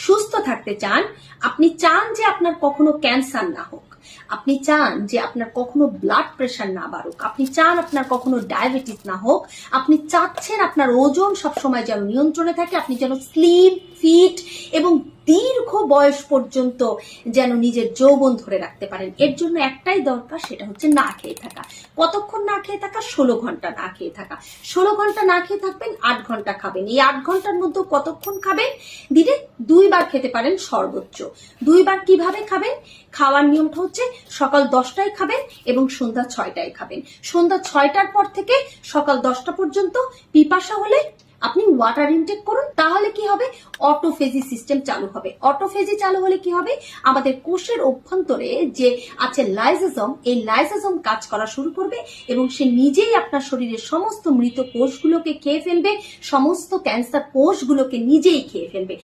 সুস্থ থাকতে চান, আপনি চান যে আপনার কখনো ক্যান্সার না হোক, আপনি চান যে আপনার কখনো ব্লাড প্রেশার না বাড়ুক, আপনি চান আপনার কখনো ডায়াবেটিস না হোক, আপনি চাচ্ছেন আপনার ওজন সবসময় যেন নিয়ন্ত্রণে থাকে, আপনি যেন স্লিম ফিট এবং দীর্ঘ বয়স পর্যন্ত যেন নিজের যৌবন ধরে রাখতে পারেন। এর জন্য একটাই দরকার, সেটা হচ্ছে না খেয়ে থাকা। কতক্ষণ না খেয়ে থাকা? 16 ঘন্টা না খেয়ে থাকা। 16 ঘন্টা না খেয়ে থাকবেন, 8 ঘন্টা খাবেন। এই 8 ঘন্টার মধ্যে কতক্ষণ খাবেন? দিনে 2 বার খেতে পারেন সর্বোচ্চ। 2 বার কিভাবে খাবেন? খাওয়ার নিয়মটা হচ্ছে সকাল 10টায় খাবেন এবং সন্ধ্যা 6টায় খাবেন। সন্ধ্যা 6টার পর থেকে সকাল 10টা পর্যন্ত পিপাসা হলে আপনি ওয়াটার ইনটেক করুন। তাহলে কি হবে? অটোফেজি সিস্টেম চালু হবে। অটোফেজি চালু হলে কি হবে? আমাদের কোষের অভ্যন্তরে যে আছে লাইসোজোম, এই লাইসোজোম কাজ করা শুরু করবে এবং সে নিজেই আপনার শরীরের সমস্ত মৃত কোষগুলোকে খেয়ে ফেলবে, সমস্ত ক্যান্সার কোষগুলোকে নিজেই খেয়ে ফেলবে।